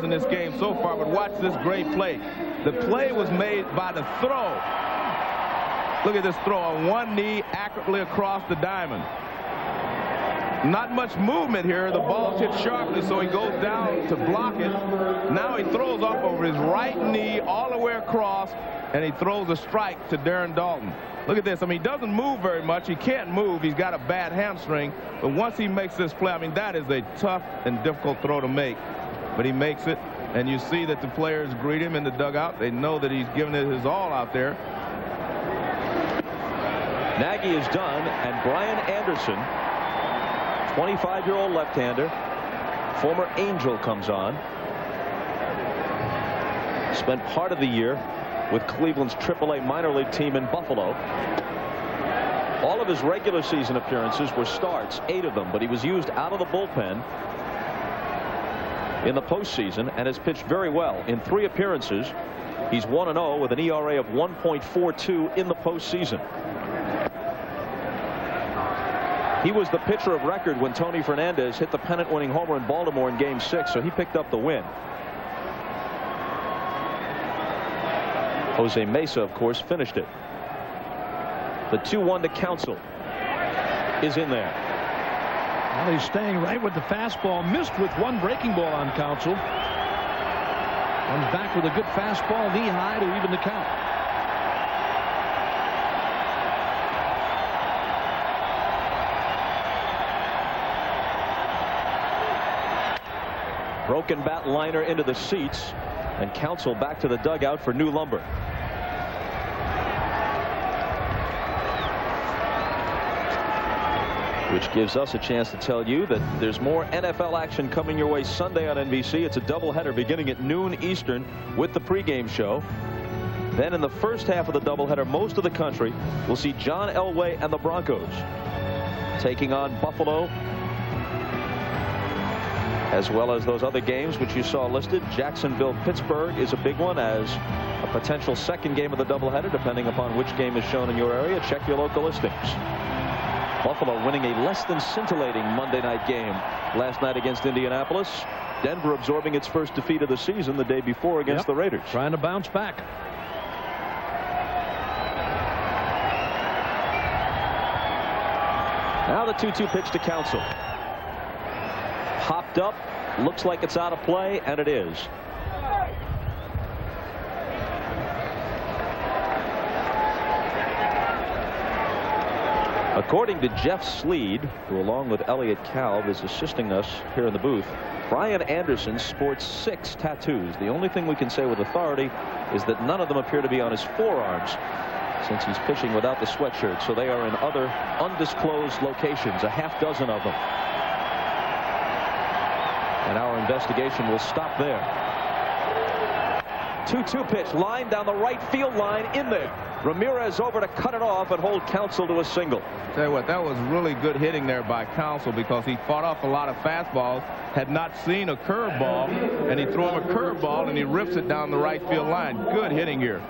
players in this game so far, but watch this great play. The play was made by the throw. Look at this throw on one knee accurately across the diamond. Not much movement here. The ball hit sharply, so he goes down to block it. Now he throws off over his right knee all the way across, and he throws a strike to Darren Dalton. Look at this. I mean, he doesn't move very much. He can't move. He's got a bad hamstring. But once he makes this play, I mean, that is a tough and difficult throw to make. But he makes it, and you see that the players greet him in the dugout. They know that he's giving it his all out there. Nagy is done, and Brian Anderson, 25-year-old left-hander, former Angel, comes on. Spent part of the year with Cleveland's AAA minor league team in Buffalo. All of his regular season appearances were starts, 8 of them, but he was used out of the bullpen in the postseason and has pitched very well. In 3 appearances, he's 1-0 with an ERA of 1.42 in the postseason. He was the pitcher of record when Tony Fernandez hit the pennant-winning homer in Baltimore in Game 6, so he picked up the win. Jose Mesa, of course, finished it. The 2-1 to Counsell is in there. Well, he's staying right with the fastball. Missed with one breaking ball on Counsell. Comes back with a good fastball, knee high to even the count. Broken bat liner into the seats, and Counsell back to the dugout for new lumber. Which gives us a chance to tell you that there's more NFL action coming your way Sunday on NBC. It's a doubleheader beginning at noon Eastern with the pregame show. Then in the first half of the doubleheader, most of the country will see John Elway and the Broncos taking on Buffalo, as well as those other games which you saw listed. Jacksonville-Pittsburgh is a big one as a potential second game of the doubleheader, depending upon which game is shown in your area. Check your local listings. Buffalo winning a less than scintillating Monday night game last night against Indianapolis. Denver absorbing its first defeat of the season the day before against the Raiders. Trying to bounce back. Now the 2-2 pitch to Counsell. Popped up, looks like it's out of play, and it is. According to Jeff Sleed, who along with Elliot Kalb is assisting us here in the booth, Brian Anderson sports 6 tattoos. The only thing we can say with authority is that none of them appear to be on his forearms, since he's pitching without the sweatshirt, so they are in other undisclosed locations, a half dozen of them. And our investigation will stop there. 2-2 pitch, line down the right field line, in there. Ramirez over to cut it off and hold Counsell to a single. Tell you what, that was really good hitting there by Counsell, because he fought off a lot of fastballs, had not seen a curveball, and he threw him a curveball and he rips it down the right field line. Good hitting here.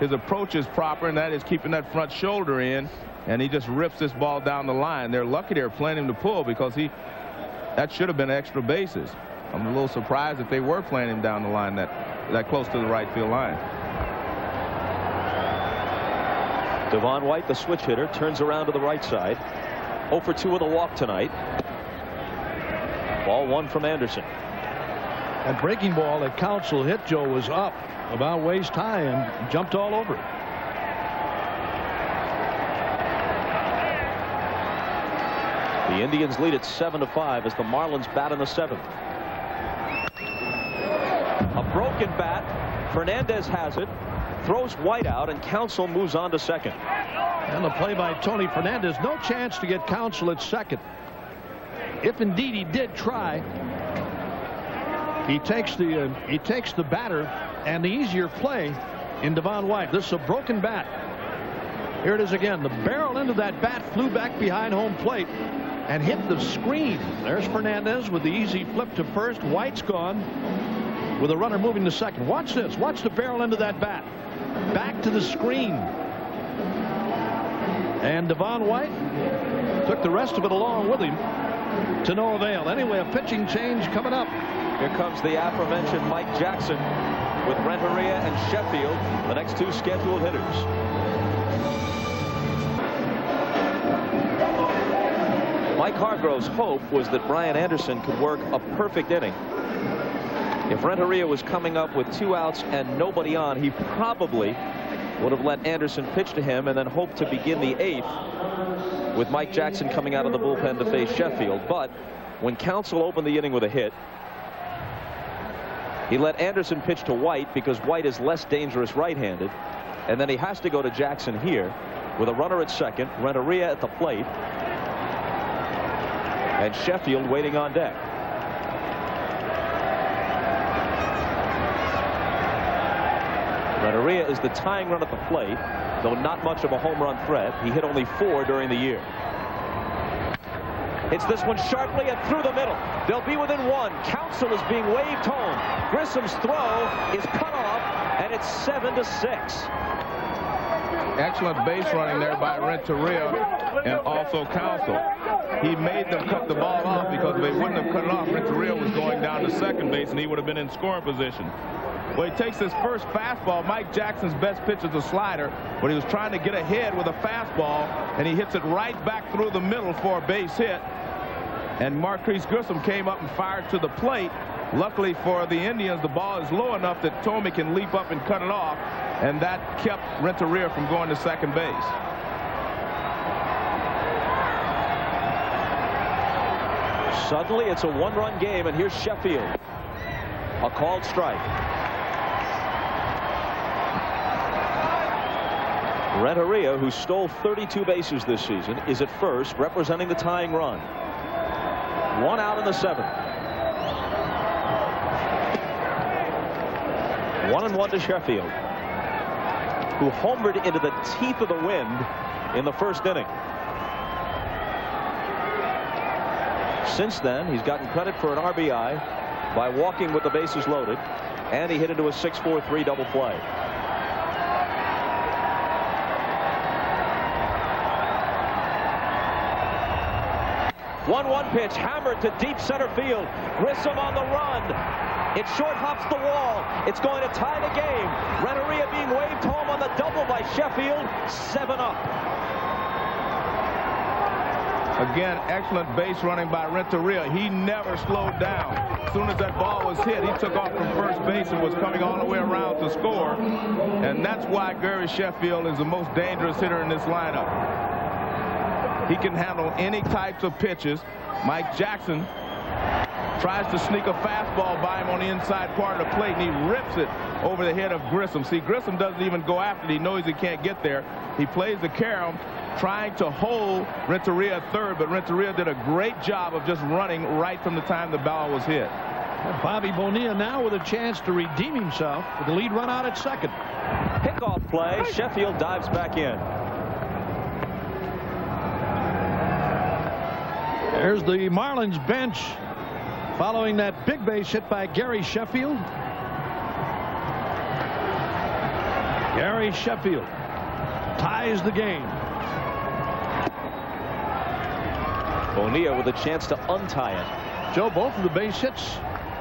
His approach is proper, and that is keeping that front shoulder in, and he just rips this ball down the line. They're lucky they're playing him to pull, because that should have been extra bases. I'm a little surprised that they were playing him down the line that close to the right field line. Devon White, the switch hitter, turns around to the right side. 0 for 2 with a walk tonight. Ball 1 from Anderson. That breaking ball that Counsell hit, Joe, was up about waist high and jumped all over it. The Indians lead at 7-5 as the Marlins bat in the 7th. A broken bat. Fernandez has it, throws White out, and Counsell moves on to second. And the play by Tony Fernandez. No chance to get Counsell at second. If indeed he did try, he takes the batter and the easier play in Devon White. This is a broken bat. Here it is again. The barrel end of that bat flew back behind home plate and hit the screen. There's Fernandez with the easy flip to first. White's gone with a runner moving to second. Watch this. Watch the barrel end of that bat. Back to the screen. And Devon White took the rest of it along with him to no avail. Anyway, a pitching change coming up Here comes the aforementioned Mike Jackson with Renteria and Sheffield, the next two scheduled hitters. Mike Hargrove's hope was that Brian Anderson could work a perfect inning. If Renteria was coming up with 2 outs and nobody on, he probably would have let Anderson pitch to him and then hope to begin the 8th with Mike Jackson coming out of the bullpen to face Sheffield. But when Counsell opened the inning with a hit, he let Anderson pitch to White because White is less dangerous right-handed, and then he has to go to Jackson here with a runner at second, Renteria at the plate, and Sheffield waiting on deck. Renteria is the tying run at the plate, though not much of a home run threat. He hit only 4 during the year. Hits this one sharply and through the middle. They'll be within 1. Counsell is being waved home. Grissom's throw is cut off, and it's 7-6. Excellent base running there by Renteria and also Counsell. He made them cut the ball off because if they wouldn't have cut it off, Renteria was going down to second base and he would have been in scoring position. Well, he takes his first fastball. Mike Jackson's best pitch is a slider, but he was trying to get ahead with a fastball, and he hits it right back through the middle for a base hit. And Marquise Grissom came up and fired to the plate. Luckily for the Indians, the ball is low enough that Thome can leap up and cut it off, and that kept Renteria from going to second base. Suddenly, it's a 1-run game, and here's Sheffield. A called strike. Renteria, who stole 32 bases this season, is at first, representing the tying run. 1 out in the 7th. 1-1 to Sheffield, who homered into the teeth of the wind in the first inning. Since then, he's gotten credit for an RBI by walking with the bases loaded, and he hit into a 6-4-3 double play. One pitch hammered to deep center field. Grissom on the run. It short hops the wall. It's going to tie the game. Renteria being waved home on the double by Sheffield. 7 up. Again, excellent base running by Renteria. He never slowed down. As soon as that ball was hit, he took off from first base and was coming all the way around to score. And that's why Gary Sheffield is the most dangerous hitter in this lineup. He can handle any types of pitches. Mike Jackson tries to sneak a fastball by him on the inside part of the plate, and he rips it over the head of Grissom. See, Grissom doesn't even go after it. He knows he can't get there. He plays the carom, trying to hold Renteria at third, but Renteria did a great job of just running right from the time the ball was hit. Bobby Bonilla now with a chance to redeem himself with the lead run out at second. Pickoff play. Sheffield dives back in. There's the Marlins bench following that big base hit by Gary Sheffield. Gary Sheffield ties the game. Bonilla with a chance to untie it. Joe, both of the base hits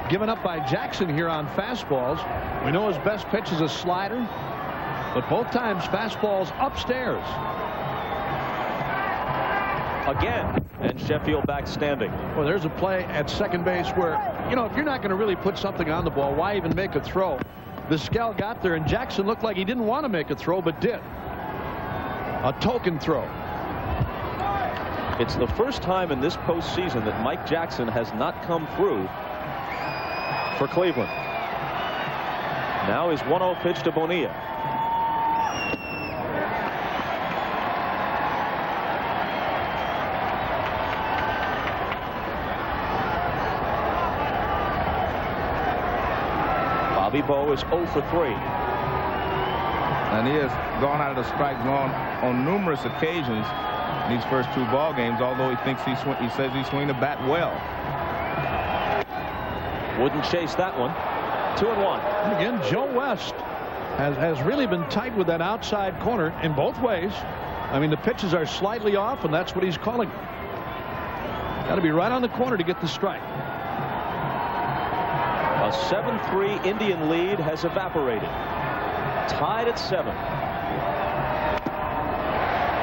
given up by Jackson here on fastballs. We know his best pitch is a slider, but both times fastballs upstairs. Again, and Sheffield back standing. Well, there's a play at second base where, you know, if you're not going to really put something on the ball, why even make a throw? Vizquel got there, and Jackson looked like he didn't want to make a throw, but did. A token throw. It's the first time in this postseason that Mike Jackson has not come through for Cleveland. Now his 1-0 pitch to Bonilla. Bobby Bo is 0 for 3. And he has gone out of the strike zone on numerous occasions in these first 2 ball games, although he thinks he says he's swinging the bat well. Wouldn't chase that one. 2-1. And again, Joe West has really been tight with that outside corner in both ways. I mean, the pitches are slightly off, and that's what he's calling. Got to be right on the corner to get the strike. 7-3 Indian lead has evaporated. Tied at 7.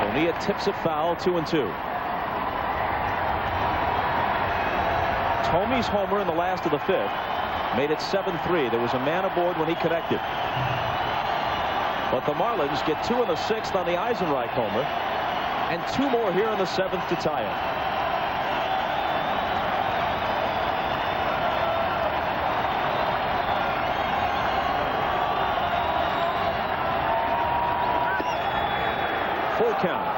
Bonilla tips it foul, 2-2. Thomey's homer in the last of the 5th made it 7-3. There was a man aboard when he connected. But the Marlins get 2 in the 6th on the Eisenreich homer, and 2 more here in the 7th to tie it. Full count.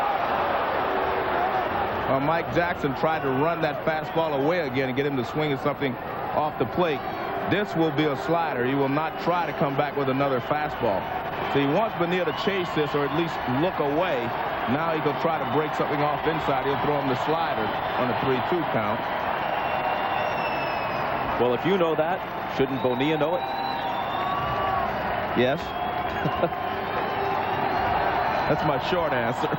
Mike Jackson tried to run that fastball away again and get him to swing at something off the plate. This will be a slider. He will not try to come back with another fastball. So he wants Bonilla to chase this or at least look away. Now he will try to break something off inside. He'll throw him the slider on a 3-2 count. Well, if you know that, shouldn't Bonilla know it? Yes. That's my short answer.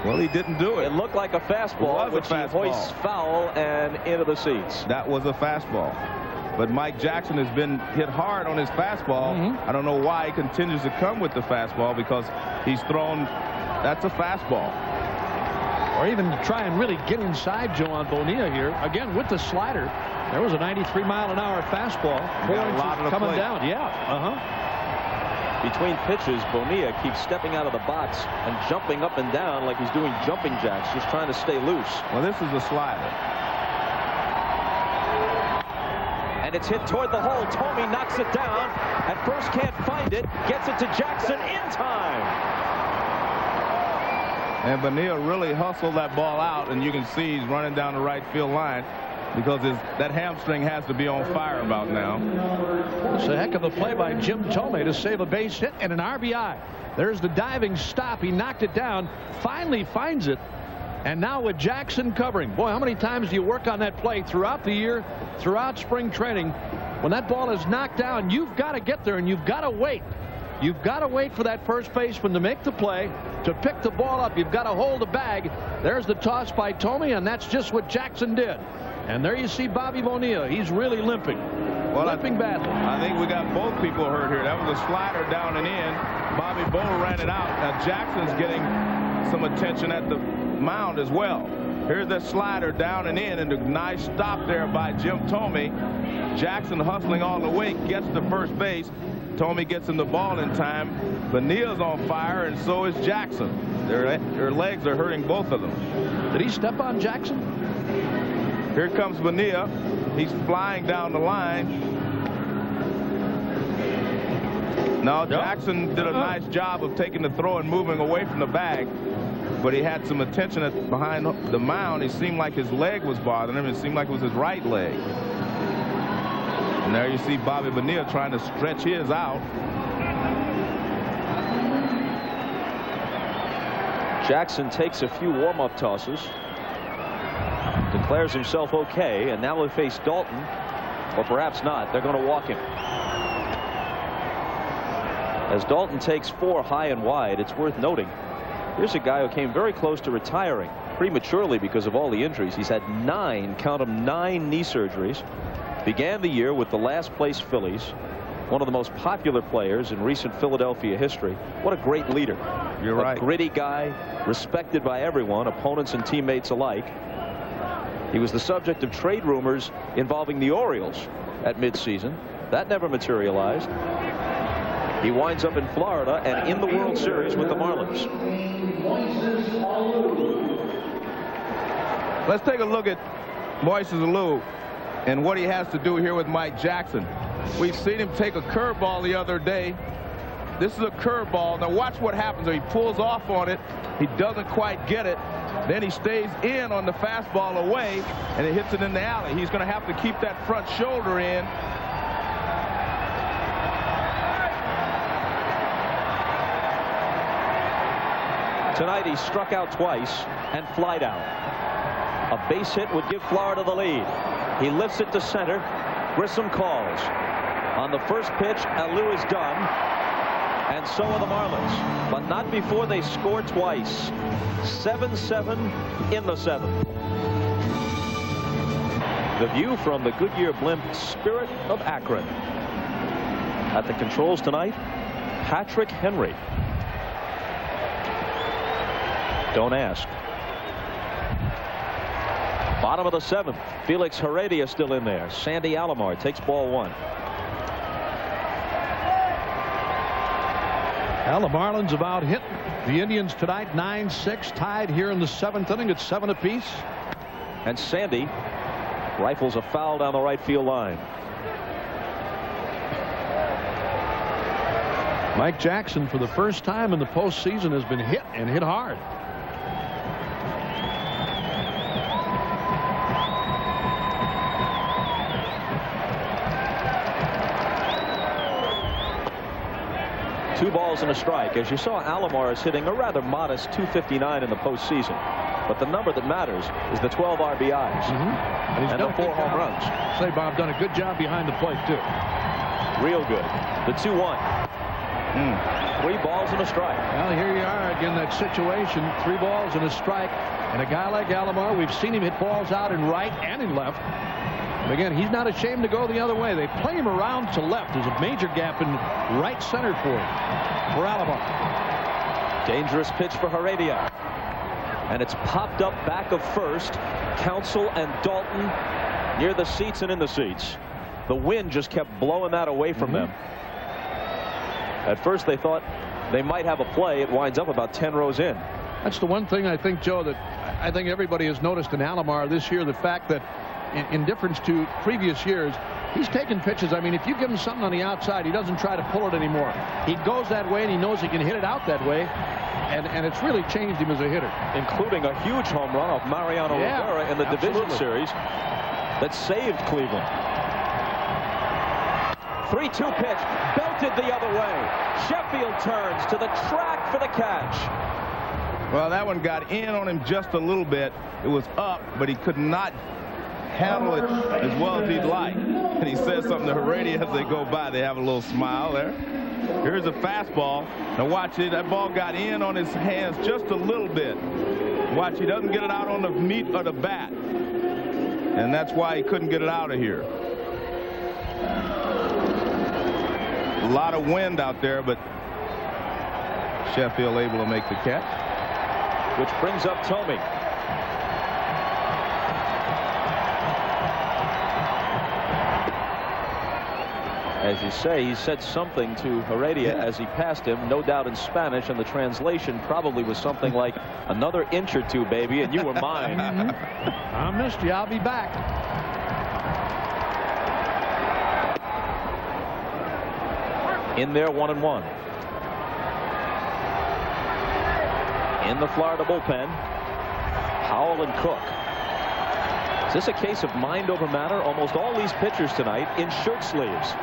Well, he didn't do it. It looked like a fastball, which he hoists foul and into the seats. That was a fastball. But Mike Jackson has been hit hard on his fastball. I don't know why he continues to come with the fastball, because he's thrown. That's a fastball. Or even try and really get inside Joe on Bonilla here. Again, with the slider. There was a 93-mile-an-hour fastball. 4 inches coming down. Yeah. Between pitches, Bonilla keeps stepping out of the box and jumping up and down like he's doing jumping jacks, just trying to stay loose. Well, this is a slider. And it's hit toward the hole. Thomey knocks it down. At first can't find it. Gets it to Jackson in time. And Bonilla really hustled that ball out, and you can see he's running down the right field line, because that hamstring has to be on fire about now. It's a heck of a play by Jim Thome to save a base hit and an RBI. There's the diving stop. He knocked it down, finally finds it, and now with Jackson covering. Boy, how many times do you work on that play throughout the year, throughout spring training? When that ball is knocked down, you've got to get there and you've got to wait. You've got to wait for that first baseman to make the play, to pick the ball up. You've got to hold the bag. There's the toss by Thome, and that's just what Jackson did. And there you see Bobby Bonilla. He's really limping. Limping badly. I think we got both people hurt here. That was a slider down and in. Bobby Bo ran it out. Now Jackson's getting some attention at the mound as well. Here's the slider down and in, and a nice stop there by Jim Thome. Jackson hustling all the way, gets to first base. Thome gets him the ball in time. Bonilla's on fire, and so is Jackson. Their legs are hurting both of them. Did he step on Jackson? Here comes Bonilla. He's flying down the line. No, Jackson did a nice job of taking the throw and moving away from the bag, but he had some attention behind the mound. It seemed like his leg was bothering him. It seemed like it was his right leg. And there you see Bobby Bonilla trying to stretch his out. Jackson takes a few warm-up tosses, declares himself okay, and now he'll face Dalton, or perhaps not. They're going to walk him. As Dalton takes 4 high and wide, it's worth noting, here's a guy who came very close to retiring prematurely because of all the injuries. He's had 9, count them, 9 knee surgeries. Began the year with the last place Phillies, one of the most popular players in recent Philadelphia history. What a great leader. You're right. A gritty guy, respected by everyone, opponents and teammates alike. He was the subject of trade rumors involving the Orioles at midseason. That never materialized. He winds up in Florida and in the World Series with the Marlins. Let's take a look at Moises Alou and what he has to do here with Mike Jackson. We've seen him take a curveball the other day. This is a curveball. Now watch what happens. He pulls off on it. He doesn't quite get it. Then he stays in on the fastball away, and it hits it in the alley. He's going to have to keep that front shoulder in. Tonight he struck out twice and flied out. A base hit would give Florida the lead. He lifts it to center. Grissom calls. On the first pitch, Alou is done. And so are the Marlins. But not before they score twice. 7-7 in the 7th. The view from the Goodyear blimp Spirit of Akron. At the controls tonight, Patrick Henry. Don't ask. Bottom of the 7th. Felix Heredia still in there. Sandy Alomar takes ball 1. Well, the Marlins have out hit the Indians tonight 9-6, tied here in the 7th inning at 7 apiece. And Sandy rifles a foul down the right field line. Mike Jackson, for the first time in the postseason, has been hit and hit hard. Two balls and a strike. As you saw, Alomar is hitting a rather modest .259 in the postseason. But the number that matters is the 12 RBIs and the 4 home runs. Say, Bob, done a good job behind the plate, too. Real good. The 2-1. 3 balls and a strike. Well, here you are again, that situation. 3 balls and a strike. And a guy like Alomar, we've seen him hit balls out in right and in left. But again, he's not ashamed to go the other way. They play him around to left. There's a major gap in right center for Alomar. Dangerous pitch for Heredia. And it's popped up back of first. Counsell and Dalton near the seats and in the seats. The wind just kept blowing that away from them. At first they thought they might have a play. It winds up about 10 rows in. That's the one thing I think, Joe, that I think everybody has noticed in Alomar this year, the fact that in difference to previous years, he's taking pitches. I mean, if you give him something on the outside, he doesn't try to pull it anymore. He goes that way and he knows he can hit it out that way. And it's really changed him as a hitter. Including a huge home run off Mariano Rivera in the division series that saved Cleveland. 3-2 pitch, belted the other way. Sheffield turns to the track for the catch. Well, that one got in on him just a little bit. It was up, but he could not handle it as well as he'd like. And he says something to Heredia as they go by. They have a little smile there. Here's a fastball. Now watch it. That ball got in on his hands just a little bit. Watch, he doesn't get it out on the meat of the bat. And that's why he couldn't get it out of here. A lot of wind out there, but Sheffield able to make the catch. Which brings up Tomey. As you say, he said something to Heredia as he passed him, no doubt in Spanish, and the translation probably was something like, another inch or two, baby, and you were mine. I missed you. I'll be back. In there, 1-1. In the Florida bullpen, Howell and Cook. Is this a case of mind over matter? Almost all these pitchers tonight in shirt sleeves.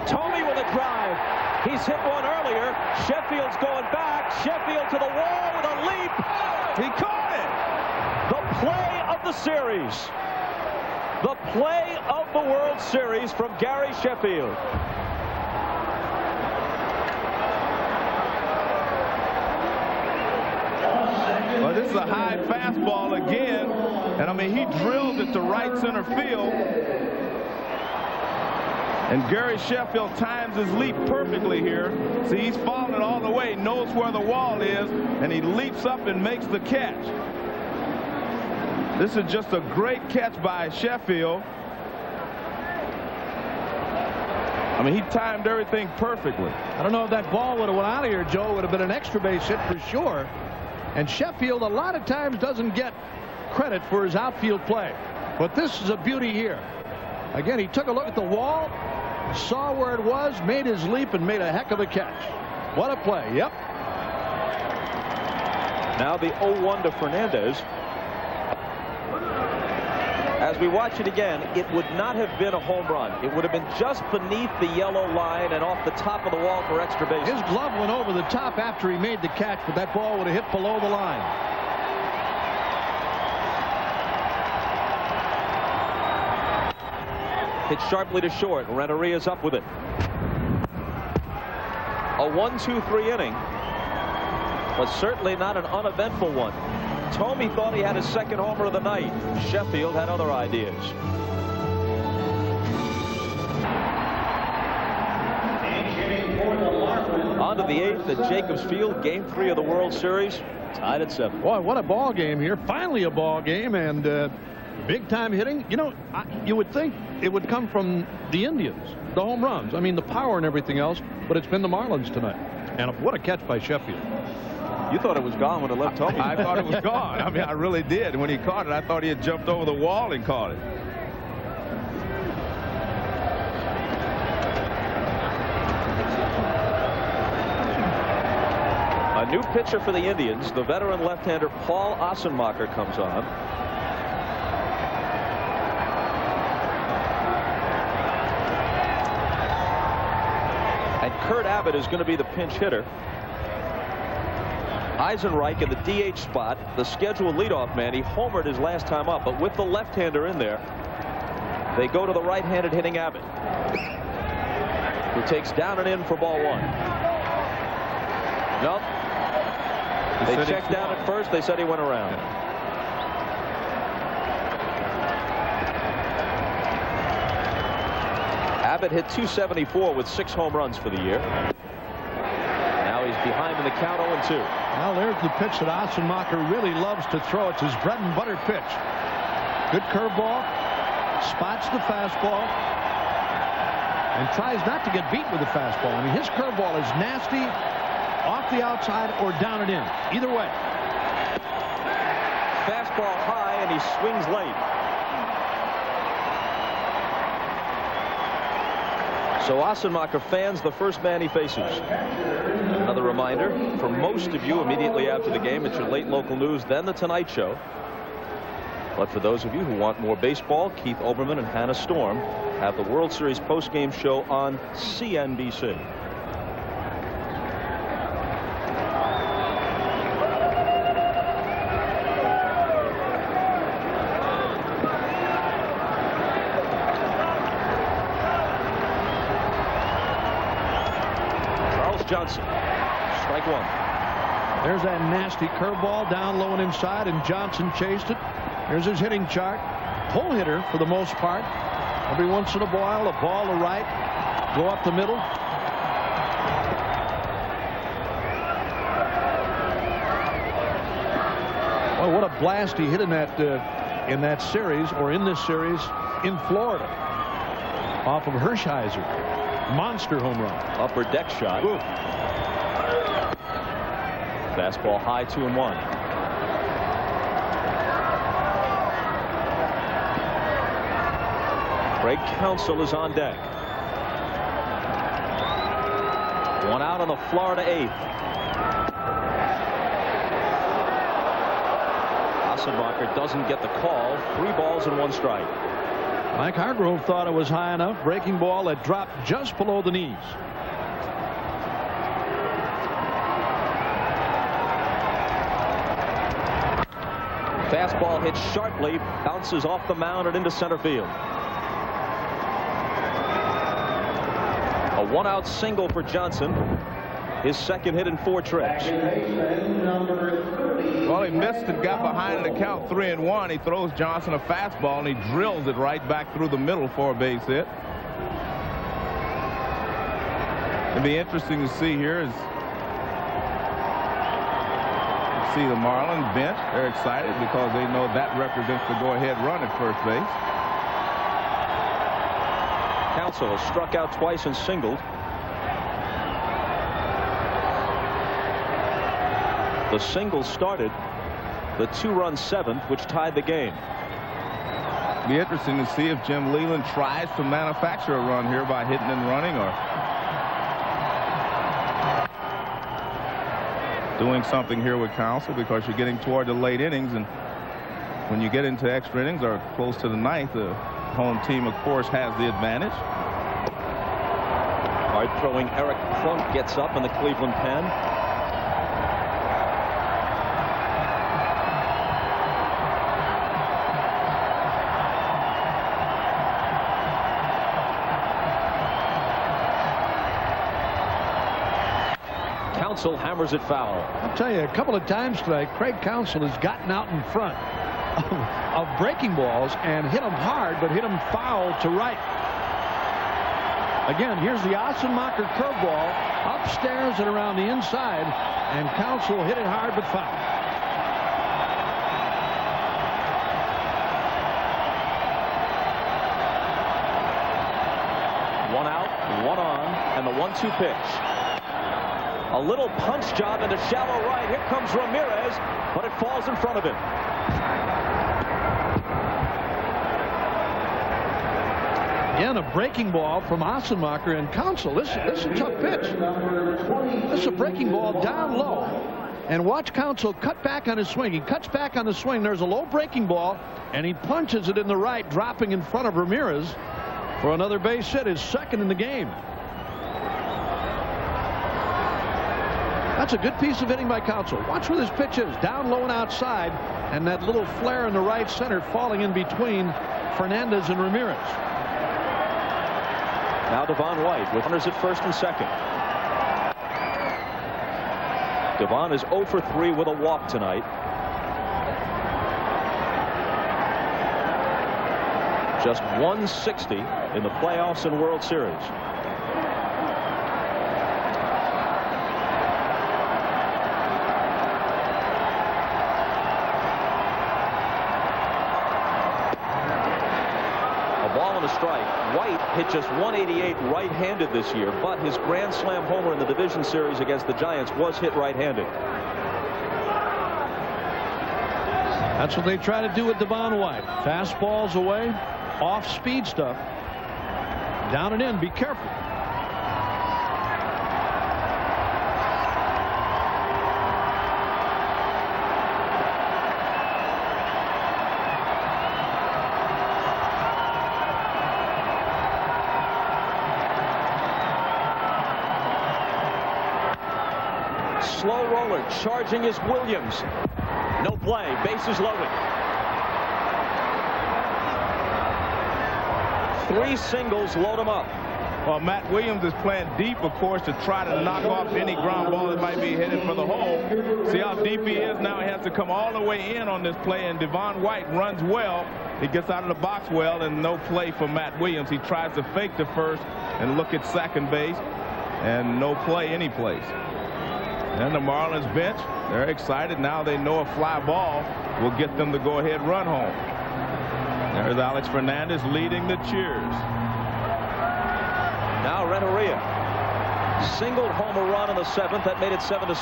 Tomey with a drive. He's hit one earlier. Sheffield's going back. Sheffield to the wall with a leap. He caught it. The play of the series. The play of the World Series from Gary Sheffield. Well, this is a high fastball again, and I mean, he drills it to right center field. And Gary Sheffield times his leap perfectly here. See, he's falling all the way, knows where the wall is, and he leaps up and makes the catch. This is just a great catch by Sheffield. I mean, he timed everything perfectly. I don't know if that ball would have went out of here, Joe. It would have been an extra base hit for sure. And Sheffield a lot of times doesn't get credit for his outfield play. But this is a beauty here. Again, he took a look at the wall, saw where it was, made his leap, and made a heck of a catch. What a play. Yep. Now the 0-1 to Fernandez. As we watch it again, it would not have been a home run. It would have been just beneath the yellow line and off the top of the wall for extra base. His glove went over the top after he made the catch, but that ball would have hit below the line. Hit sharply to short. Renteria's up with it. A 1-2-3 inning, but certainly not an uneventful one. Thome thought he had his second homer of the night. Sheffield had other ideas. On to the 8th at Jacobs Field, Game 3 of the World Series, tied at 7. Boy, what a ball game here. Finally a ball game, and big time hitting. You know, you would think it would come from the Indians, the home runs. I mean, the power and everything else, but it's been the Marlins tonight. And what a catch by Sheffield. You thought it was gone when it left Thome. I thought it was gone. I mean, I really did. When he caught it, I thought he had jumped over the wall and caught it. A new pitcher for the Indians, the veteran left-hander Paul Ossenmacher comes on. And Kurt Abbott is going to be the pinch hitter. Eisenreich in the DH spot, the scheduled leadoff man. He homered his last time up, but with the left-hander in there, they go to the right-handed hitting Abbott, who takes down and in for ball 1. Nope. They checked down at first. They said he went around. Abbott hit .274 with 6 home runs for the year. Now he's behind in the count, 0-2. Well, there's the pitch that Ossenmacher really loves to throw. It's his bread and butter pitch. Good curveball, spots the fastball, and tries not to get beat with the fastball. I mean, his curveball is nasty, off the outside or down and in. Either way. Fastball high, and he swings late. So Ossenmacher fans the first man he faces. Another reminder for most of you immediately after the game, it's your late local news, then the Tonight Show. But for those of you who want more baseball, Keith Olbermann and Hannah Storm have the World Series postgame show on CNBC. Johnson, strike 1. There's that nasty curveball down low and inside, and Johnson chased it. Here's his hitting chart. Pull hitter for the most part. Every once in a while, a ball to right, go up the middle. Well, what a blast he hit in that series, or in this series, in Florida, off of Hershiser. Monster home run. Upper deck shot. Ooh. Fastball high, 2-1. Craig Counsell is on deck. 1 out on the Florida 8th. Ossenmacher doesn't get the call. 3 balls and 1 strike. Mike Hargrove thought it was high enough. Breaking ball that dropped just below the knees. Fastball hit sharply, bounces off the mound and into center field. A 1-out single for Johnson. His second hit in 4 trips. Well, he missed and got behind in the count, 3-1. He throws Johnson a fastball, and he drills it right back through the middle for a base hit. It'd be interesting to see here is see the Marlins bench. They're excited because they know that represents the go-ahead run at first base. Counsell has struck out twice and singled. The single started the 2-run 7th, which tied the game. Be interesting to see if Jim Leyland tries to manufacture a run here by hitting and running, or doing something here with Counsell, because you're getting toward the late innings, and when you get into extra innings or close to the 9th, the home team, of course, has the advantage. Hard throwing Eric Plunk gets up in the Cleveland pen. Counsell hammers it foul. I'll tell you, a couple of times tonight, Craig Counsell has gotten out in front of breaking balls and hit them hard, but hit them foul to right. Again, here's the Ossenmacher curveball upstairs and around the inside, and Counsell hit it hard but foul. One out, one on, and the 1-2 pitch. A little punch job into shallow right. Here comes Ramirez, but it falls in front of him. Again, a breaking ball from Ossenmacher and Counsell. This is a tough pitch. This is a breaking ball down low. And watch Counsell cut back on his swing. He cuts back on the swing. There's a low breaking ball, and he punches it in the right, dropping in front of Ramirez for another base hit, his second in the game. That's a good piece of hitting by Counsell. Watch where this pitch is. Down low and outside, and that little flare in the right center falling in between Fernandez and Ramirez. Now Devon White with runners at first and second. Devon is 0 for 3 with a walk tonight. Just 160 in the playoffs and World Series. Strike. White hit just 188 right-handed this year, but his grand slam homer in the division series against the Giants was hit right-handed. That's what they try to do with Devon White. Fastballs away, off-speed stuff. Down and in. Be careful. Slow roller charging is Williams. No play. Bases loaded. 3 singles load him up. Well, Matt Williams is playing deep, of course, to try to knock off any ground ball that might be headed for the hole. See how deep he is now. He has to come all the way in on this play, and Devon White runs well. He gets out of the box well, and no play for Matt Williams. He tries to fake the first and look at second base, and no play any place. And the Marlins bench, they're excited. Now they know a fly ball will get them to go ahead run home. There's Alex Fernandez leading the cheers. Now Renteria singled home a run in the 7th. That made it 7-6.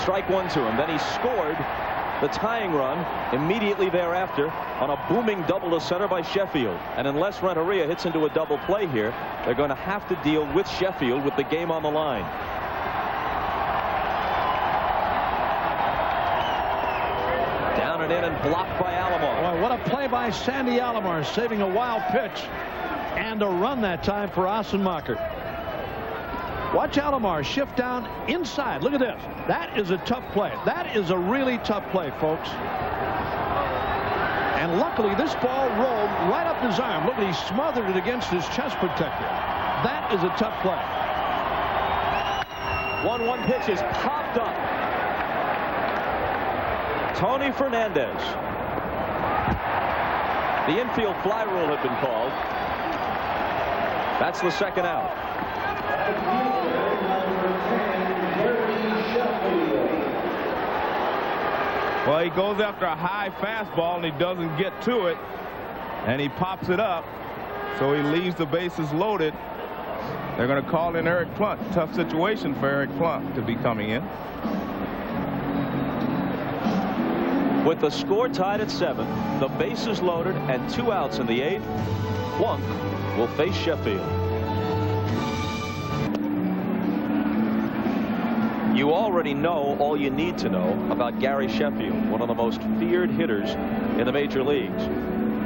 Strike 1 to him. Then he scored the tying run immediately thereafter on a booming double to center by Sheffield. And unless Renteria hits into a double play here, they're going to have to deal with Sheffield with the game on the line. Down and in and blocked by Alomar. Boy, what a play by Sandy Alomar, saving a wild pitch and a run that time for Ossenmacher. Watch Alomar shift down inside. Look at this. That is a tough play. That is a really tough play, folks. And luckily, this ball rolled right up his arm. Look, he smothered it against his chest protector. That is a tough play. 1-1 pitch is popped up. Tony Fernandez. The infield fly rule had been called. That's the second out. Well, he goes after a high fastball and he doesn't get to it, and he pops it up, so he leaves the bases loaded. They're going to call in Eric Plunk. Tough situation for Eric Plunk to be coming in. With the score tied at 7, the bases loaded, and 2 outs in the 8th, Plunk will face Sheffield. You already know all you need to know about Gary Sheffield, one of the most feared hitters in the major leagues.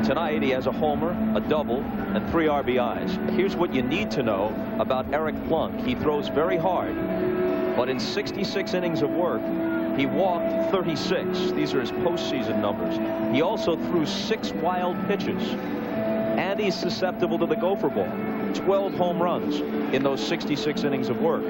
Tonight he has a homer, a double, and 3 RBIs. Here's what you need to know about Eric Plunk. He throws very hard, but in 66 innings of work, he walked 36. These are his postseason numbers. He also threw 6 wild pitches, and he's susceptible to the gopher ball. 12 home runs in those 66 innings of work.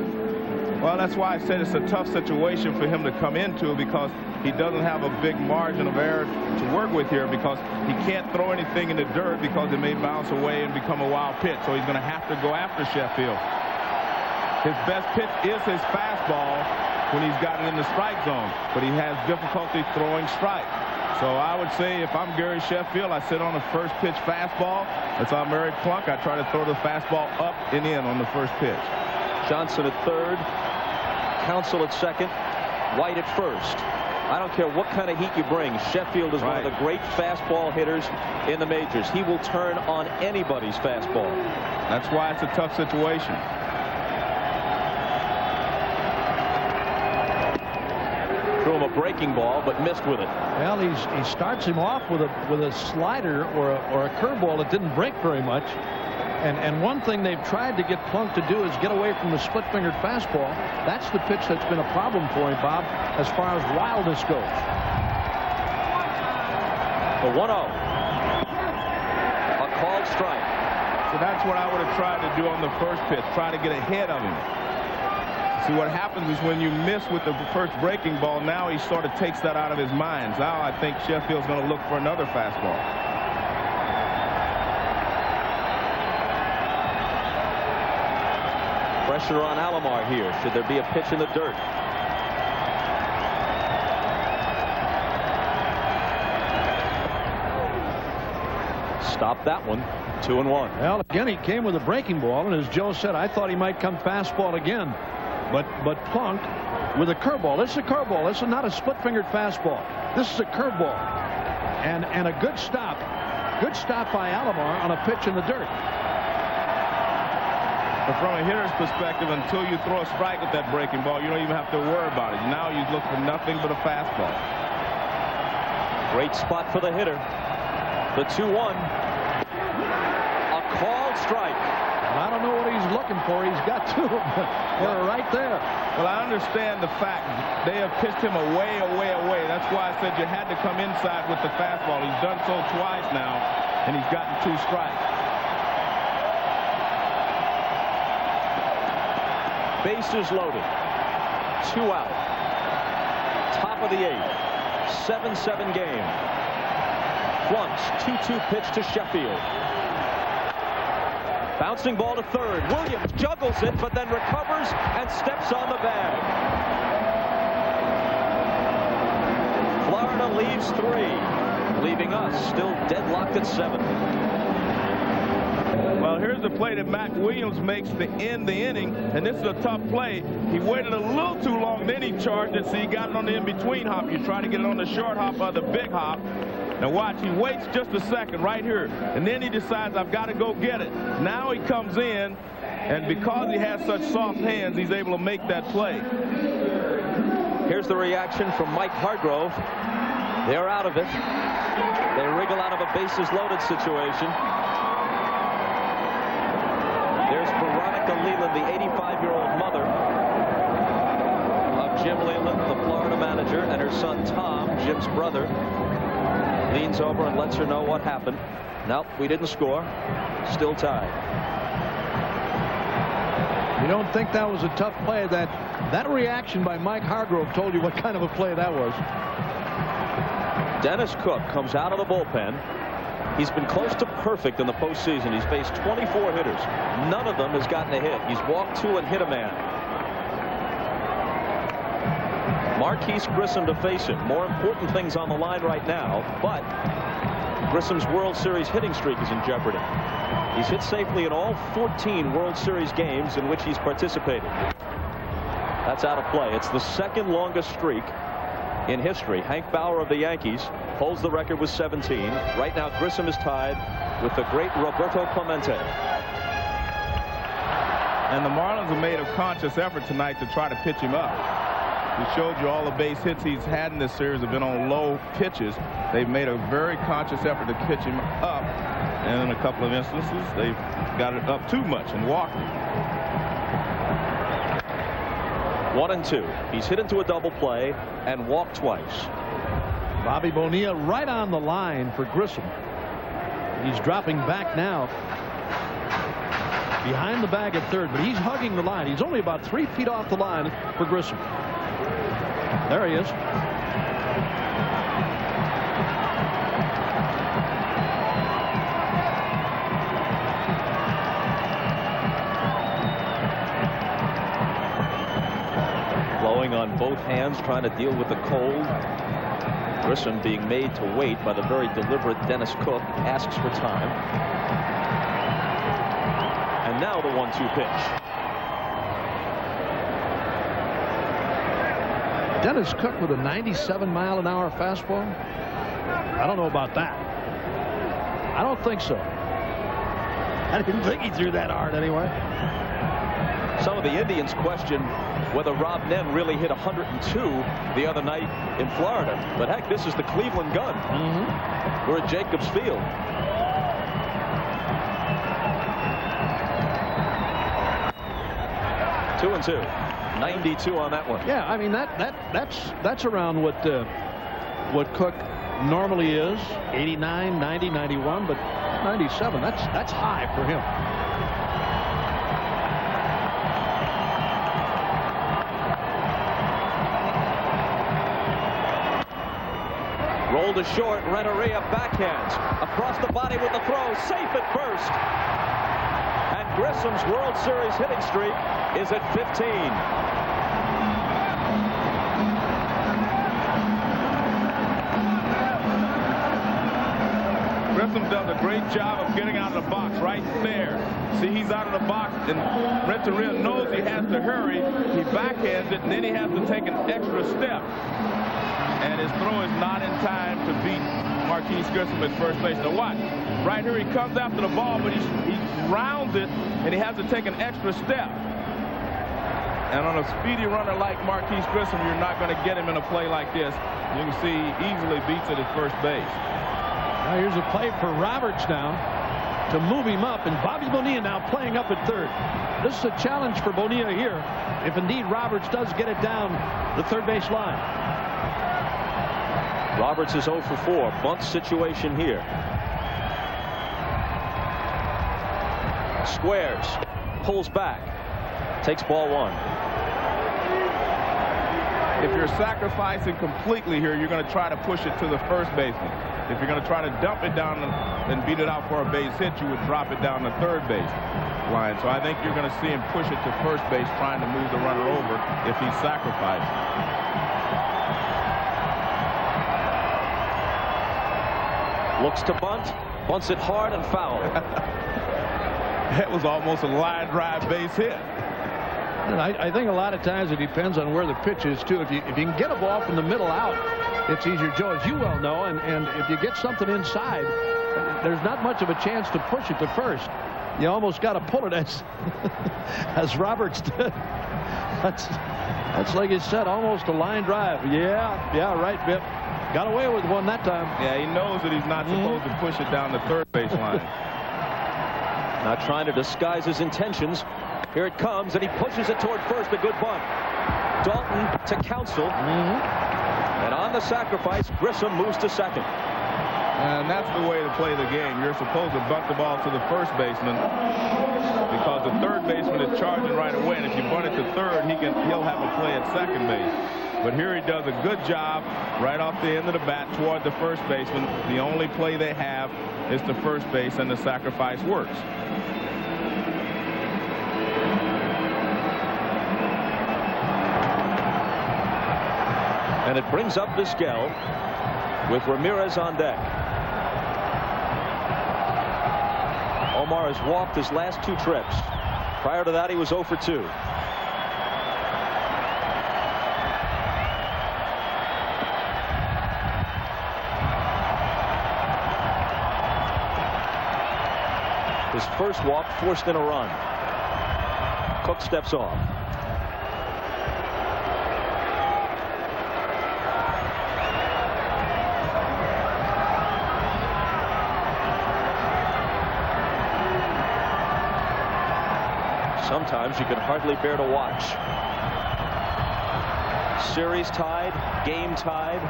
Well, that's why I said it's a tough situation for him to come into, because he doesn't have a big margin of error to work with here, because he can't throw anything in the dirt because it may bounce away and become a wild pitch. So he's going to have to go after Sheffield. His best pitch is his fastball when he's got it in the strike zone, but he has difficulty throwing strike. So I would say if I'm Gary Sheffield, I sit on the first pitch fastball. If I'm Eric Plunk, I try to throw the fastball up and in on the first pitch. Johnson at third, Counsell at second, White at first. I don't care what kind of heat you bring. Sheffield is one of the great fastball hitters in the majors. He will turn on anybody's fastball. That's why it's a tough situation. Threw him a breaking ball, but missed with it. Well, he starts him off with a slider or a curveball that didn't break very much. And one thing they've tried to get Plunk to do is get away from the split-fingered fastball. That's the pitch that's been a problem for him, Bob, as far as wildness goes. The 1-0. A called strike. So that's what I would have tried to do on the first pitch, try to get ahead of him. See, what happens is when you miss with the first breaking ball, now he sort of takes that out of his mind. Now I think Sheffield's going to look for another fastball. Pressure on Alomar here. Should there be a pitch in the dirt? Stop that one. 2-1. Well, again, he came with a breaking ball, and as Joe said, I thought he might come fastball again. But Plunk with a curveball. This is a curveball. This is not a split-fingered fastball. This is a curveball. And a good stop. Good stop by Alomar on a pitch in the dirt. But from a hitter's perspective, until you throw a strike at that breaking ball, you don't even have to worry about it. Now you look for nothing but a fastball. Great spot for the hitter. The 2-1. A called strike. I don't know what he's looking for. He's got two of them. They're right there. Well, I understand the fact they have pitched him away. That's why I said you had to come inside with the fastball. He's done so twice now, and he's gotten 2 strikes. Bases loaded. 2 out. Top of the 8th. 7-7 game. Plunk's 2-2 pitch to Sheffield. Bouncing ball to third. Williams juggles it, but then recovers and steps on the bag. Florida leaves 3, leaving us still deadlocked at 7. Well, here's the play that Matt Williams makes to end the inning, and this is a tough play. He waited a little too long, then he charged it, so he got it on the in-between hop. You try to get it on the short hop or the big hop. Now watch, he waits just a second right here, and then he decides, I've got to go get it. Now he comes in, and because he has such soft hands, he's able to make that play. Here's the reaction from Mike Hargrove. They're out of it. They wriggle out of a bases loaded situation. There's Veronica Leland, the 85-year-old mother of Jim Leland, the Florida manager, and her son Tom, Jim's brother, leans over and lets her know what happened. Nope, we didn't score. Still tied. You don't think that was a tough play? That reaction by Mike Hargrove told you what kind of a play that was. Dennis Cook comes out of the bullpen. He's been close to perfect in the postseason. He's faced 24 hitters. None of them has gotten a hit. He's walked 2 and hit a man. Marquise Grissom to face him. More important things on the line right now, but Grissom's World Series hitting streak is in jeopardy. He's hit safely in all 14 World Series games in which he's participated. That's out of play. It's the second longest streak in history. Hank Bauer of the Yankees holds the record with 17. Right now, Grissom is tied with the great Roberto Clemente. And the Marlins have made a conscious effort tonight to try to pitch him up. We showed you all the base hits he's had in this series have been on low pitches. They've made a very conscious effort to pitch him up, and in a couple of instances they've got it up too much and walked him. 1-2. He's hit into a double play and walked twice. Bobby Bonilla right on the line for Grissom. He's dropping back now. behind the bag at third, but he's hugging the line. He's only about 3 feet off the line for Grissom. There he is. Blowing on both hands, trying to deal with the cold. Grissom being made to wait by the very deliberate Dennis Cook. Asks for time. And now the 1-2 pitch. Dennis Cook with a 97-mile-an-hour fastball. I don't know about that. I don't think so. I didn't think he threw that hard anyway. Some of the Indians question whether Rob Nen really hit 102 the other night in Florida. But heck, this is the Cleveland gun. We're at Jacobs Field. Two and two. 92 on that one. Yeah, I mean that's around what Cook normally is. 89, 90, 91, but 97. That's high for him. Rolled to short. Renteria backhands across the body with the throw. Safe at first. And Grissom's World Series hitting streak is at 15. Grissom does a great job of getting out of the box right there. See, he's out of the box, and Renteria knows he has to hurry. He backhands it, and then he has to take an extra step. And his throw is not in time to beat Marquise Grissom at first base. Now watch. Right here, he comes after the ball, but he rounds it, and he has to take an extra step. And on a speedy runner like Marquise Grissom, you're not going to get him in a play like this. You can see he easily beats it at first base. Now here's a play for Roberts now to move him up, and Bobby Bonilla now playing up at third. This is a challenge for Bonilla here if indeed Roberts does get it down the third base line. Roberts is 0 for 4. Bunt situation here. Squares. Pulls back. Takes ball one. If you're sacrificing completely here, you're going to try to push it to the first baseman. If you're going to try to dump it down and beat it out for a base hit, you would drop it down the third base line. So I think you're going to see him push it to first base, trying to move the runner over if he's sacrificed. Looks to bunt. Bunts it hard and foul. That was almost a line drive base hit. And I think a lot of times it depends on where the pitch is, too. If you can get a ball from the middle out, it's easier, Joe, as you well know. And if you get something inside, there's not much of a chance to push it to first. You almost got to pull it as Roberts did. That's like you said, almost a line drive. Yeah, right, Bip. Got away with one that time. Yeah, he knows that he's not supposed to push it down the third base line. Not trying to disguise his intentions. Here it comes, and he pushes it toward first. A good bunt. Dalton to Counsell. And on the sacrifice, Grissom moves to second. And that's the way to play the game. You're supposed to bunt the ball to the first baseman because the third baseman is charging right away. And if you bunt it to third, he'll have a play at second base. But here he does a good job right off the end of the bat toward the first baseman. The only play they have is to first base, and the sacrifice works. And it brings up Vizquel with Ramirez on deck. Omar has walked his last 2 trips. Prior to that, he was 0 for 2. His first walk forced in a run. Cook steps off. Sometimes you can hardly bear to watch. Series tied, game tied.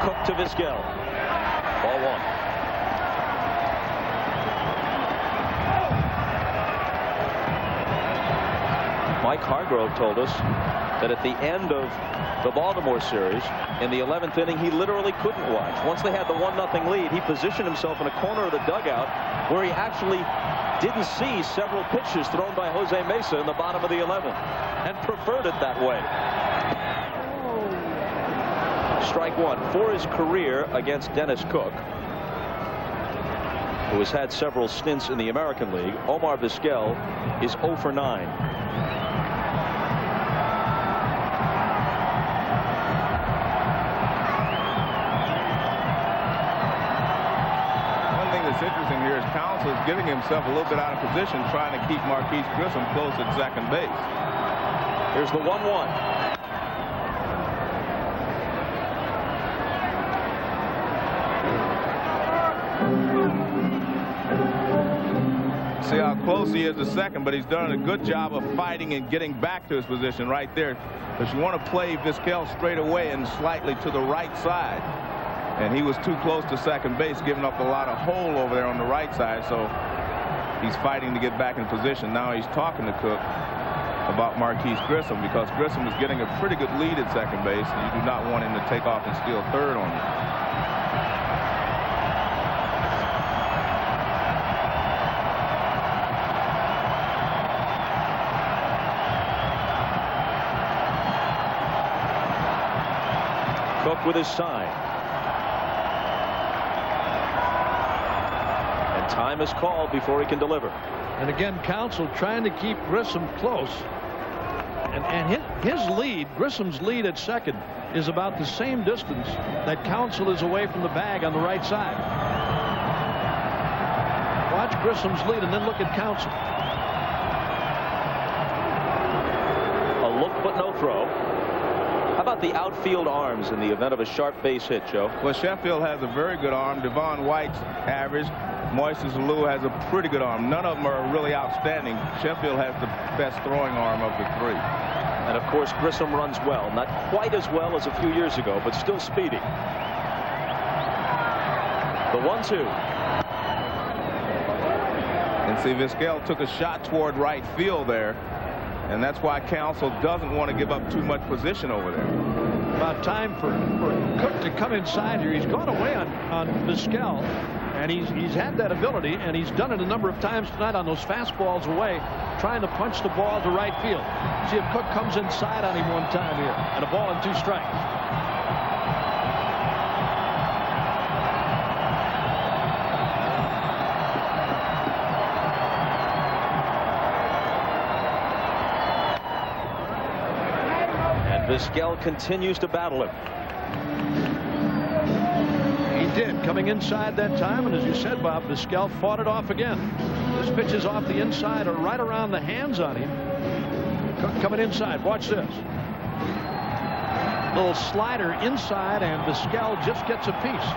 Cook to Vizquel. Ball one. Mike Hargrove told us that at the end of the Baltimore series, in the 11th inning, he literally couldn't watch. Once they had the 1-0 lead, he positioned himself in a corner of the dugout where he actually didn't see several pitches thrown by Jose Mesa in the bottom of the 11th and preferred it that way. Strike one. For his career against Dennis Cook, who has had several stints in the American League, Omar Vizquel is 0 for 9. One thing that's interesting here is Counsell is getting himself a little bit out of position, trying to keep Marquise Grissom close at second base. Here's the 1-1. See how close he is to second, but he's done a good job of fighting and getting back to his position right there. But you want to play Vizquel straight away and slightly to the right side. And he was too close to second base, giving up a lot of hole over there on the right side. So he's fighting to get back in position. Now he's talking to Cook about Marquise Grissom, because Grissom is getting a pretty good lead at second base, and you do not want him to take off and steal third on you. Cook with his sign. And time is called before he can deliver. And again, Counsell trying to keep Grissom close. And his lead, Grissom's lead at second, is about the same distance that Counsell is away from the bag on the right side. Watch Grissom's lead and then look at Counsell. A look but no throw. How about the outfield arms in the event of a sharp base hit, Joe? Well, Sheffield has a very good arm. Devon White's average. Moises Alou has a pretty good arm. None of them are really outstanding. Sheffield has the best throwing arm of the three. And of course, Grissom runs well. Not quite as well as a few years ago, but still speedy. The 1-2. And see, Vizquel took a shot toward right field there. And that's why Counsell doesn't want to give up too much position over there. About time for Cook to come inside here. He's gone away on Vizquel, and he's had that ability, and he's done it a number of times tonight on those fastballs away, trying to punch the ball to right field. See if Cook comes inside on him one time here, and a ball and 2 strikes. Vizquel continues to battle him. He did, coming inside that time, and as you said, Bob, Vizquel fought it off again. This pitch is off the inside or right around the hands on him. Cook coming inside. Watch this. Little slider inside, and Vizquel just gets a piece.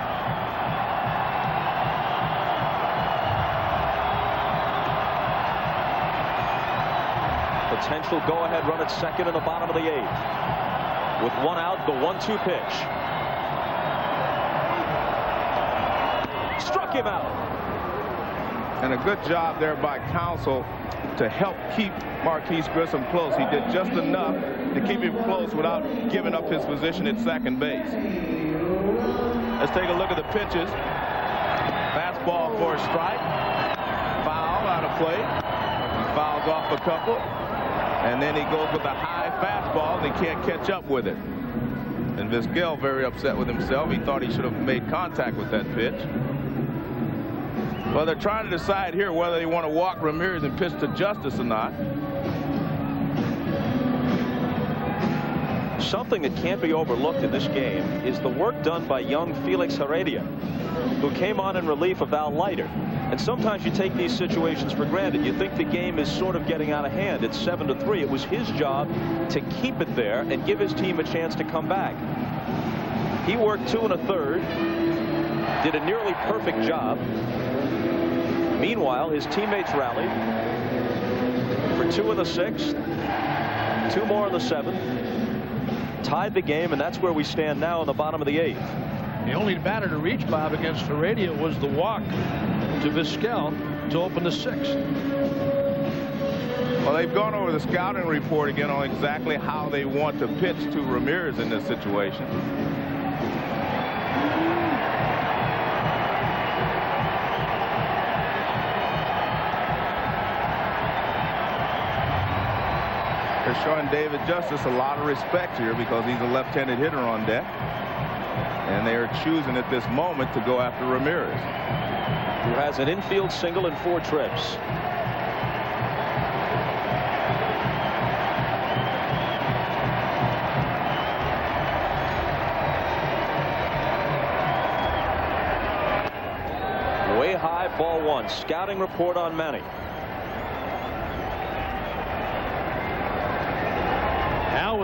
Potential go-ahead run at second in the bottom of the 8th. With 1 out, the 1-2 pitch. Struck him out. And a good job there by Counsell to help keep Marquise Grissom close. He did just enough to keep him close without giving up his position at second base. Let's take a look at the pitches. Fastball for a strike. Foul out of play. He fouls off a couple. And then he goes with a high fastball, and he can't catch up with it. And Vizquel very upset with himself. He thought he should have made contact with that pitch. Well, they're trying to decide here whether they want to walk Ramirez and pitch to Justice or not. Something that can't be overlooked in this game is the work done by young Felix Heredia, who came on in relief of Al Leiter. And sometimes you take these situations for granted. You think the game is sort of getting out of hand. It's 7-3. It was his job to keep it there and give his team a chance to come back. He worked 2 1/3, did a nearly perfect job. Meanwhile, his teammates rallied for 2 in the 6th, 2 more in the 7th, tied the game, and that's where we stand now in the bottom of the 8th. The only batter to reach, Bob, against Heredia was the walk to Vizquel to open the 6th. Well, they've gone over the scouting report again on exactly how they want to pitch to Ramirez in this situation. They're showing David Justice a lot of respect here because he's a left-handed hitter on deck. And they are choosing at this moment to go after Ramirez, who has an infield single in 4 trips. Way high, ball 1. Scouting report on Manny. Now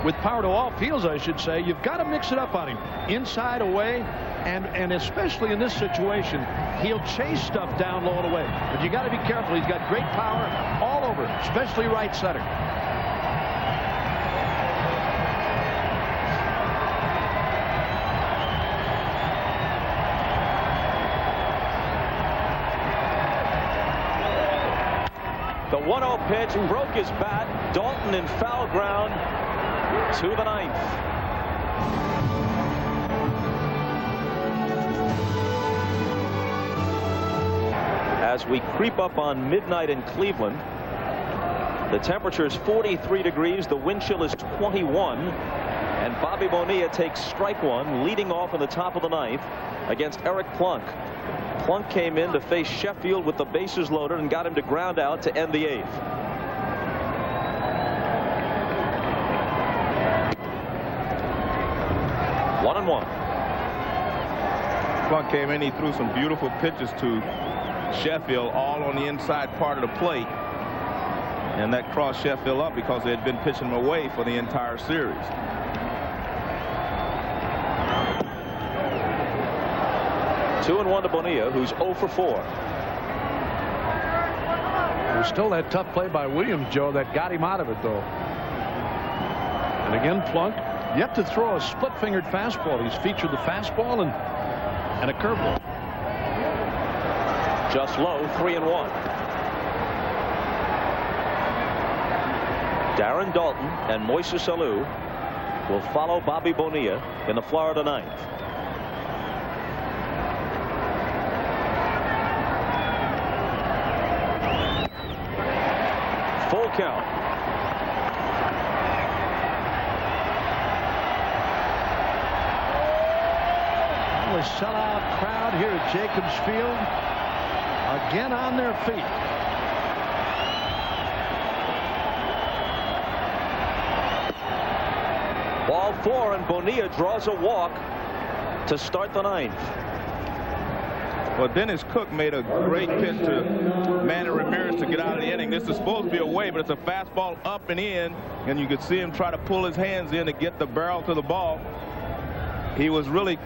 with power to all fields, I should say, you've got to mix it up on him. Inside, away, and especially in this situation, he'll chase stuff down low and away. But you got to be careful. He's got great power all over, especially right center. The 1-0 pitch broke his bat. Dalton in foul ground to the 9th. As we creep up on midnight in Cleveland, the temperature is 43 degrees. The wind chill is 21. And Bobby Bonilla takes strike 1, leading off in the top of the 9th against Eric Plunk. Plunk came in to face Sheffield with the bases loaded and got him to ground out to end the 8th. One and 1. Plunk came in. He threw some beautiful pitches to Sheffield, all on the inside part of the plate. And that crossed Sheffield up because they had been pitching him away for the entire series. Two and 1 to Bonilla, who's 0 for 4. There's still that tough play by Williams, Joe, that got him out of it, though. And again, Plunk yet to throw a split-fingered fastball. He's featured the fastball and a curveball. Just low, 3 and 1. Darren Dalton and Moises Alou will follow Bobby Bonilla in the Florida 9th. Full count. The sellout crowd here at Jacobs Field again on their feet. Ball 4, and Bonilla draws a walk to start the 9th. Well, Dennis Cook made a great pitch to Manny Ramirez to get out of the inning. This is supposed to be away, but it's a fastball up and in, and you could see him try to pull his hands in to get the barrel to the ball. He was really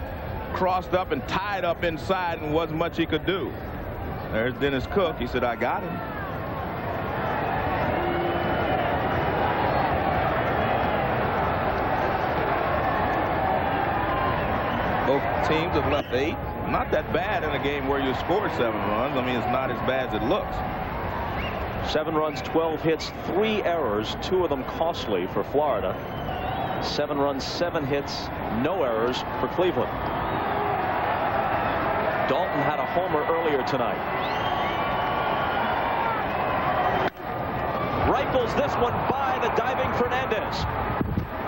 crossed up and tied up inside, and wasn't much he could do. There's Dennis Cook. He said, I got him. Both teams have left 8. Not that bad in a game where you scored 7 runs. I mean, it's not as bad as it looks. 7 runs, 12 hits, 3 errors, 2 of them costly for Florida. 7 runs, 7 hits, no errors for Cleveland. Dalton had a homer earlier tonight. Rifles this one by the diving Fernandez.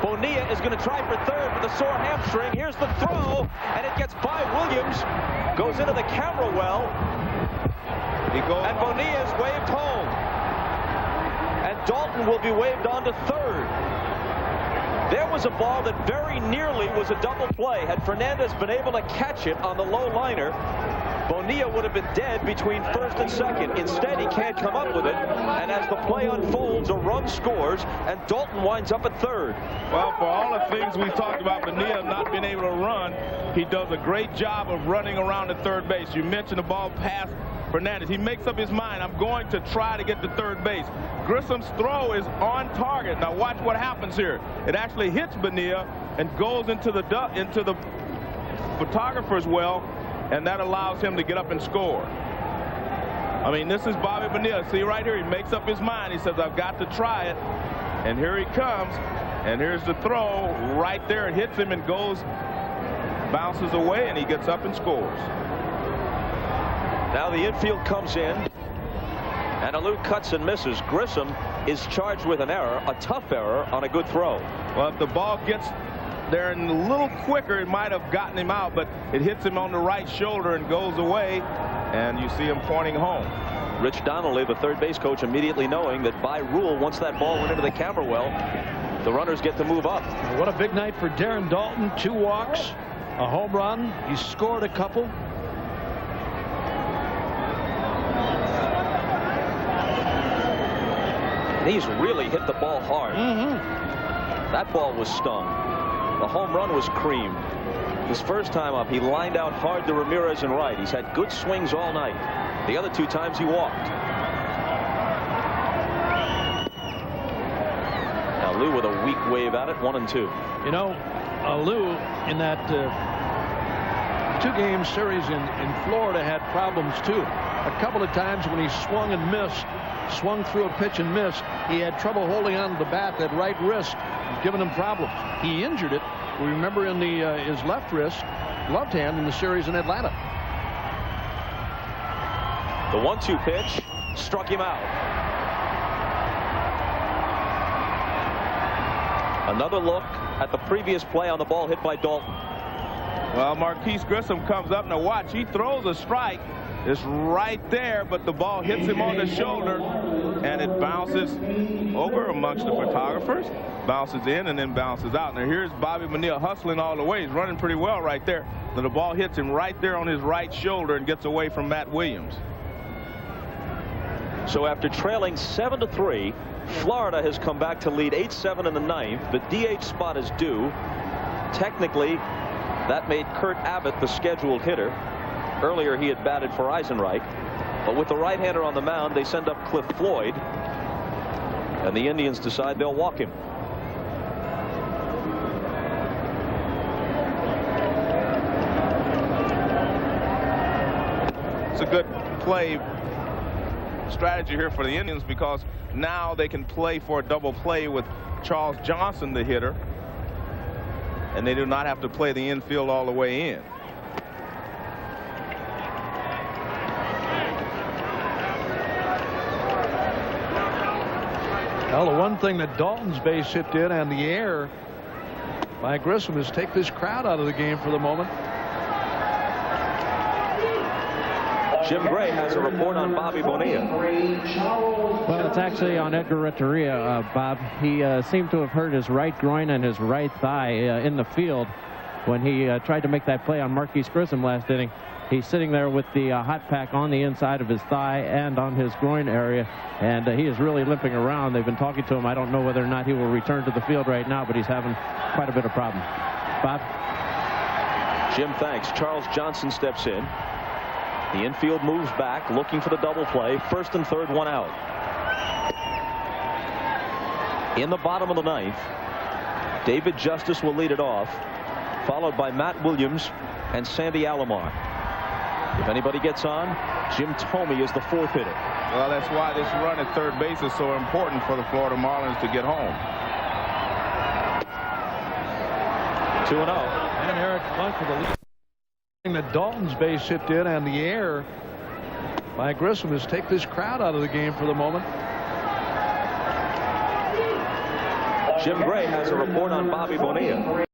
Bonilla is going to try for third with a sore hamstring. Here's the throw, and it gets by Williams. Goes into the camera well. And Bonilla is waved home. And Dalton will be waved on to third. There was a ball that very nearly was a double play. Had Fernandez been able to catch it on the low liner, Bonilla would have been dead between first and second. Instead, he can't come up with it. And as the play unfolds, a run scores, and Dalton winds up at third. Well, for all the things we talked about Bonilla not being able to run, he does a great job of running around at third base. You mentioned the ball past Fernandez. He makes up his mind. I'm going to try to get to third base. Grissom's throw is on target. Now watch what happens here. It actually hits Bonilla and goes into the photographer's well, and that allows him to get up and score. I mean, this is Bobby Bonilla. See right here, he makes up his mind. He says, I've got to try it. And here he comes. And here's the throw right there. It hits him and goes, bounces away, and he gets up and scores. Now the infield comes in, and Alou cuts and misses. Grissom is charged with an error, a tough error on a good throw. Well, if the ball gets there and a little quicker, it might have gotten him out, but it hits him on the right shoulder and goes away, and you see him pointing home. Rich Donnelly, the third base coach, immediately knowing that by rule, once that ball went into the camera well, the runners get to move up. What a big night for Darren Daulton. 2 walks, a home run. He scored a couple. He's really hit the ball hard. That ball was stung. The home run was creamed. His first time up, he lined out hard to Ramirez and right. He's had good swings all night. The other 2 times he walked. Now Lou with a weak wave at it, 1-2. You know, Lou in that 2-game series in Florida had problems too. A couple of times when he swung and missed, swung through a pitch and missed, he had trouble holding on to the bat. That right wrist was giving him problems. He injured it. We remember in the his left hand in the series in Atlanta. The 1-2 pitch struck him out. Another look at the previous play on the ball hit by Daulton. Well, Marquise Grissom comes up. Now watch, he throws a strike. It's right there, but the ball hits him on the shoulder, and it bounces over amongst the photographers, bounces in, and then bounces out. Now here's Bobby Bonilla hustling all the way. He's running pretty well right there. Then the ball hits him right there on his right shoulder and gets away from Matt Williams. So after trailing 7-3, Florida has come back to lead 8-7 in the 9th. The DH spot is due. Technically, that made Kurt Abbott the scheduled hitter. Earlier he had batted for Eisenreich, but with the right-hander on the mound, they send up Cliff Floyd, and the Indians decide they'll walk him. It's a good play strategy here for the Indians, because now they can play for a double play with Charles Johnson, the hitter, and they do not have to play the infield all the way in. Well, the one thing that Dalton's base hit did, and the error by Grissom, is take this crowd out of the game for the moment. Jim Gray has a report on Bobby Bonilla. Well, it's actually on Edgar Renteria, Bob. He seemed to have hurt his right groin and his right thigh in the field when he tried to make that play on Marquise Grissom last inning. He's sitting there with the hot pack on the inside of his thigh and on his groin area, and he is really limping around. They've been talking to him. I don't know whether or not he will return to the field right now, but he's having quite a bit of problem. Bob? Jim, thanks. Charles Johnson steps in. The infield moves back, looking for the double play. First and third, 1 out. In the bottom of the 9th, David Justice will lead it off, followed by Matt Williams and Sandy Alomar. If anybody gets on, Jim Thome is the 4th hitter. Well, that's why this run at third base is so important for the Florida Marlins to get home. 2-0. And Eric Plunk for the lead. That Dalton's base hit did, and the error by Grissom is take this crowd out of the game for the moment. Jim Gray has a report on Bobby Bonilla.